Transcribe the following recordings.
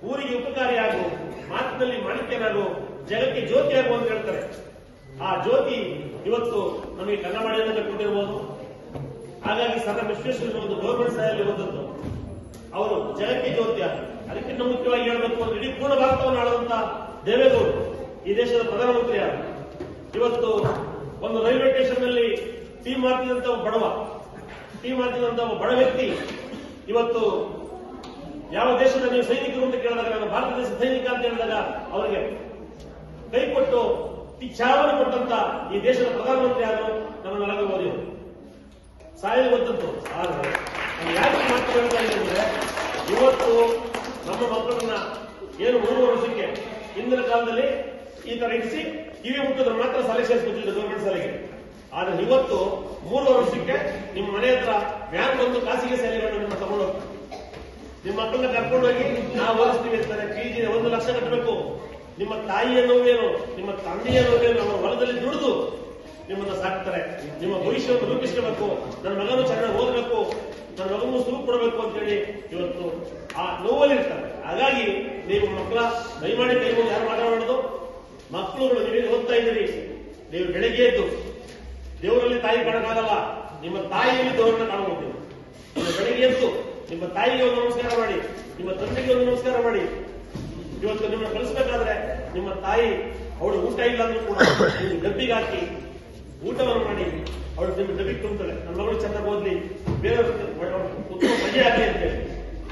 ಊರಿಗೆ ಉಪಕಾರಿಯಾಗು, ಮಾತಿನಲ್ಲಿ ಮಾಣಿಕ್ಯನಾಗು, ಜಗಕ್ಕೆ ಜ್ಯೋತಿಯಾಗು ಅಂತ ಹೇಳ್ತಾರೆ. ಆ ಜ್ಯೋತಿ ಇವತ್ತು ನಮಗೆ ಕನ್ನಡಾಡಿಯನ್ನು ಕೊಟ್ಟಿರಬಹುದು. ಹಾಗಾಗಿ ಸರ್ ವಿಶ್ವೇಶ್ವರ ಒಂದು ಗೌರ್ಮೆಂಟ್ ಶಾಲೆಯಲ್ಲಿ ಓದದ್ದು ಅವರು ಜಗಕ್ಕೆ ಜ್ಯೋತಿ. ಅದಕ್ಕಿಂತ ಮುಖ್ಯವಾಗಿ ಹೇಳಬೇಕು ಅಂದ್ರೆ ಇಡೀ ಪೂರ್ಣ ಭಾರತವನ್ನು ಆಳುವಂತ ದೇವೇಗೌಡರು ಈ ದೇಶದ ಪ್ರಧಾನಮಂತ್ರಿ ಯಾರು. ಇವತ್ತು ಒಂದು ರೈಲ್ವೆ ಸ್ಟೇಷನ್ ನಲ್ಲಿ ಟೀ ಮಾಡ್ತಿದ್ದಂತ ಒಬ್ಬ ಬಡ ವ್ಯಕ್ತಿ ಇವತ್ತು ಯಾವ ದೇಶದ ನೀವು ಸೈನಿಕರು ಅಂತ ಕೇಳಿದಾಗ ನಾನು ಭಾರತ ದೇಶದ ಸೈನಿಕ ಅಂತ ಹೇಳಿದಾಗ ಅವರಿಗೆ ಕೈ ಕೊಟ್ಟು ಚಾವನ್ನು ಕೊಟ್ಟಂತ ಈ ದೇಶದ ಪ್ರಧಾನಮಂತ್ರಿ ಯಾರು ನಮ್ಮ ನರೇಂದ್ರ ಮೋದಿ ಅವರು. ಸಾಯಲು ಗೊತ್ತಂತು. ಆದರೆ ಯಾಕೆ ಮಾತು ಹೇಳ್ತಾ ಇದ್ದಾರೆ ಇವತ್ತು ನಮ್ಮ ಮಕ್ಕಳನ್ನ ಏನು 3 ವರ್ಷಕ್ಕೆ ಹಿಂದಿನ ಕಾಲದಲ್ಲಿ ಈ ತರ ಇರಿಸಿ ಕಿವಿ ಮುಟ್ಟಿದ್ರೆ ಮಾತ್ರ ಶಾಲೆ ಸೇರಿಸ್ಕೊತಿದ್ರು ಗೌರ್ಮೆಂಟ್ ಶಾಲೆಗೆ. ಆದ್ರೆ ಇವತ್ತು 3 ವರ್ಷಕ್ಕೆ ನಿಮ್ಮ ಮನೆ ಹತ್ರ ವ್ಯಾನ್ ಬಂದು ಖಾಸಗಿ ಶಾಲೆಗಳನ್ನು ನಿಮ್ಮ ತಗೊಂಡು ನಿಮ್ಮ ಮಕ್ಕಳನ್ನ ಕರ್ಕೊಂಡೋಗಿ ನಾವು ಓದಿಸ್ತೀವಿ ಅಂತಾರೆ. PG 1 ಲಕ್ಷ ಕಟ್ಟಬೇಕು. ನಿಮ್ಮ ತಾಯಿಯ ನೋವೇನು, ನಿಮ್ಮ ತಂದೆಯ ನೋವೇನು, ಅವರ ಹೊಲದಲ್ಲಿ ದುಡಿದು ನಿಮ್ಮನ್ನ ಸಾಕ್ತಾರೆ. ನಿಮ್ಮ ಭವಿಷ್ಯವನ್ನು ರೂಪಿಸಬೇಕು. ನನ್ನ ಮಗನು ಚೆನ್ನಾಗಿ ಓದಬೇಕು, ನನ್ನ ಮಗನು ಸುರು ಕೊಡಬೇಕು ಅಂತೇಳಿ ಇವತ್ತು ಆ ನೋವಲ್ಲಿರ್ತಾರೆ. ಹಾಗಾಗಿ ನೀವು ಮಕ್ಕಳ ದಯಮಾಡಿ ಕೈ ಮುಂದೆ ಯಾರು ಮಾತಾಡೋದು. ಮಕ್ಕಳುಗಳು ನೀವು ಓದ್ತಾ ಇದ್ದೀರಿ, ನೀವು ಬೆಳಗ್ಗೆ ಎದ್ದು ದೇವರಲ್ಲಿ ತಾಯಿ ಕಾಣಕ್ಕಾಗಲ್ಲ, ನಿಮ್ಮ ತಾಯಿಯಲ್ಲಿ ದೇವರನ್ನ ಕಾಣಬಹುದು. ನೀವು ಬೆಳಗ್ಗೆ ಎದ್ದು ನಿಮ್ಮ ತಾಯಿಗೆ ಒಂದು ನಮಸ್ಕಾರ ಮಾಡಿ, ನಿಮ್ಮ ತಂದೆಗೆ ಒಂದು ನಮಸ್ಕಾರ ಮಾಡಿ. ಇವತ್ತು ನಿಮ್ಮನ್ನ ಕಲಿಸಬೇಕಾದ್ರೆ ನಿಮ್ಮ ತಾಯಿ ಅವಳು ಊಟ ಇಲ್ಲ ಅಂದ್ರೂ ಕೂಡ ನೀವು ಡಬ್ಬಿಗೆ ಹಾಕಿ ಊಟವನ್ನು ಮಾಡಿ ಅವಳು ನಿಮ್ಮ ಡಬ್ಬಿಗೆ ತುಂಬ್ತಾರೆ. ನನ್ನ ಮಗಳು ಚೆನ್ನಾಗಿ ಓದ್ಲಿ, ಬೇರೆಯವ್ರ ಉತ್ತಮ ಮಜೆ ಆಗಲಿ ಅಂತೇಳಿ.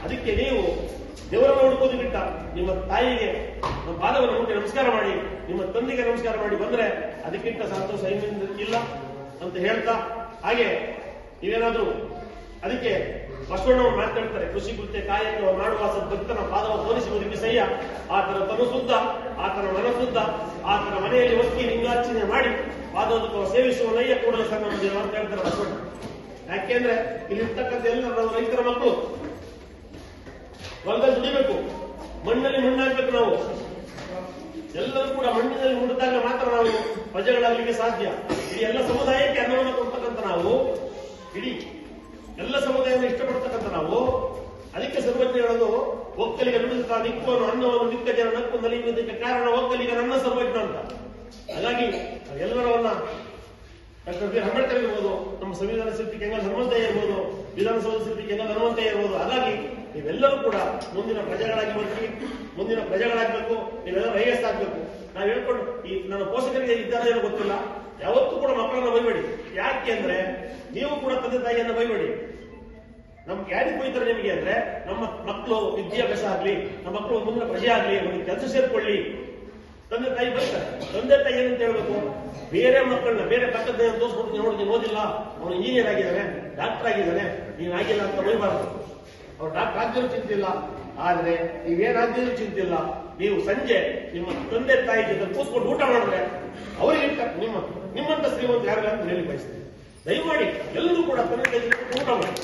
ಅದಕ್ಕೆ ನೀವು ದೇವರನ್ನು ಹುಡುಕೋದು ಬಿಟ್ಟ ನಿಮ್ಮ ತಾಯಿಗೆ ನಮ್ಮ ಪಾದವನ್ನು ಮುಟ್ಟಿ ನಮಸ್ಕಾರ ಮಾಡಿ, ನಿಮ್ಮ ತಂದೆಗೆ ನಮಸ್ಕಾರ ಮಾಡಿ ಬಂದ್ರೆ ಅದಕ್ಕಿಂತ ಸಂತೋಷ ಇಲ್ಲ ಅಂತ ಹೇಳ್ತಾ, ಹಾಗೆ ನೀವೇನಾದ್ರೂ ಅದಕ್ಕೆ ಬಸವಣ್ಣವರು ಮಾತಾಡ್ತಾರೆ, ಕೃಷಿ ಕೃತ್ಯ ಕಾಯಕ ಮಾಡುವ ಸದ್ಭಕ್ತನ ಪಾದವ ತೋರಿಸಿ ಬದುಕಿ ಸಹ್ಯ, ಆತನ ತನು ಶುದ್ಧ, ಆತನ ಮನ ಶುದ್ಧ, ಆತನ ಮನೆಯಲ್ಲಿ ಒತ್ತಿ ಲಿಂಗಾರ್ಚನೆ ಮಾಡಿ ಪಾದೋದಕ ಸೇವಿಸುವ ನಯ್ಯ ಕೂಡಲ ಸಂಗಮ ದೇವ ಅಂತ ಹೇಳ್ತಾರೆ ಬಸವಣ್ಣ. ಯಾಕೆಂದ್ರೆ ಇಲ್ಲಿರ್ತಕ್ಕಂಥ ಎಲ್ಲ ರೈತರ ಮಕ್ಕಳು ಹೊಲದಲ್ಲಿ ದುಡಿಬೇಕು, ಮಣ್ಣಲ್ಲಿ ಮಣ್ಣಾಗ್ಬೇಕು. ನಾವು ಎಲ್ಲರೂ ಕೂಡ ಮಣ್ಣಿನಲ್ಲಿ ಮುಡಿದಾಗ ಮಾತ್ರ ನಾವು ಪ್ರಜೆಗಳಾಗಲಿಕ್ಕೆ ಸಾಧ್ಯ. ಇಡೀ ಎಲ್ಲ ಸಮುದಾಯಕ್ಕೆ ಅನ್ನವನ್ನು ಕೊಡ್ತಕ್ಕಂಥ ನಾವು, ಇಡೀ ಎಲ್ಲ ಸಮುದಾಯವನ್ನು ಇಷ್ಟಪಡ್ತಕ್ಕಂಥ ನಾವು, ಅದಕ್ಕೆ ಸರ್ವಜ್ಞ ಹೇಳೋದು ಒಕ್ಕಲಿಗ ನುಡಿದ ನಿಕ್ಕುವನ್ನು ಅನ್ನವನ್ನು ನಿಕ್ಕ ಜನ ನಕ್ಕು ನಲಿಯುವುದಕ್ಕೆ ಕಾರಣ ಒಕ್ಕಲಿಗ ನನ್ನ ಸರ್ವಜ್ಞ ಅಂತ. ಹಾಗಾಗಿ ಎಲ್ಲರನ್ನ ಡಾಕ್ಟರ್ ಬಿ ಅಂಬೇಡ್ಕರ್ ಇರ್ಬೋದು, ನಮ್ಮ ಸಂವಿಧಾನ ಶಿಲ್ಪಿ ಕೆಂಗಲ್ ಹನುಮಂತಯ್ಯ ಇರ್ಬೋದು, ವಿಧಾನಸೌಧ ಶಿಲ್ಪಿ ಕೆಂಗಲ್ ಹನುಮಂತಯ್ಯ ಇರ್ಬೋದು. ಹಾಗಾಗಿ ನೀವೆಲ್ಲರೂ ಕೂಡ ಮುಂದಿನ ಪ್ರಜೆಗಳಾಗಿ ಬರ್ತೀವಿ, ಮುಂದಿನ ಪ್ರಜೆಗಳಾಗಬೇಕು, ನೀವೆಲ್ಲರೂ ಐಎಸ್ ಆಗ್ಬೇಕು. ನಾವು ಹೇಳ್ಕೊಂಡು ಈ ನನ್ನ ಪೋಷಕರಿಗೆ ಇದ್ದಾರೆ ಏನೋ ಗೊತ್ತಿಲ್ಲ, ಯಾವತ್ತೂ ಕೂಡ ಮಕ್ಕಳನ್ನ ಬೈಬೇಡಿ. ಯಾಕೆ ಅಂದ್ರೆ ನೀವು ಕೂಡ ತಂದೆ ತಾಯಿಯನ್ನ ಬೈಬೇಡಿ. ನಮ್ಗೆ ಯಾರಿಗೆ ಬೈತಾರೆ ನಿಮಗೆ ಅಂದ್ರೆ ನಮ್ಮ ಮಕ್ಕಳು ವಿದ್ಯಾಭ್ಯಾಸ ಆಗ್ಲಿ, ನಮ್ಮ ಮಕ್ಕಳು ಮುಂದಿನ ಪ್ರಜೆ ಆಗ್ಲಿ, ನಮಗೆ ಕೆಲಸ ಸೇರ್ಕೊಳ್ಳಿ. ತಂದೆ ತಾಯಿ ಬೈತಾರೆ. ತಂದೆ ತಾಯಿ ಏನಂತ ಹೇಳ್ಬೇಕು, ಬೇರೆ ಮಕ್ಕಳನ್ನ ಬೇರೆ ಪಕ್ಕದ ತೋರಿಸ್ಬಿಟ್ಟು ನೋಡಿ ನೀನು ಓದಿಲ್ಲ, ಅವನು ಇಂಜಿನಿಯರ್ ಆಗಿದ್ದಾನೆ, ಡಾಕ್ಟರ್ ಆಗಿದ್ದಾನೆ, ನೀನ್ ಆಗಿಲ್ಲ ಅಂತ ಬೈಬಾರ್ದು. ಅವ್ರು ಡಾಕ್ಟರ್ ಆಗಿದ್ರು ಚಿಂತಿಲ್ಲ, ಆದ್ರೆ ನೀವೇನಾದ್ರೂ ಚಿಂತಿಲ್ಲ. ನೀವು ಸಂಜೆ ನಿಮ್ಮ ತಂದೆ ತಾಯಿ ಜೊತೆ ಕೂತ್ಕೊಂಡು ಊಟ ಮಾಡಿದ್ರೆ ಅವರಿಗೆ ನಿಮ್ಮಂತ ಶ್ರೀಮಂತ ಯಾರಿಲ್ಲ ಅಂತ ಹೇಳಿ ಬಯಸ್ತೀನಿ. ದಯಮಾಡಿ ಎಲ್ಲರೂ ಕೂಡ ತಂದೆ ತಾಯಿ ಊಟ ಮಾಡಿ.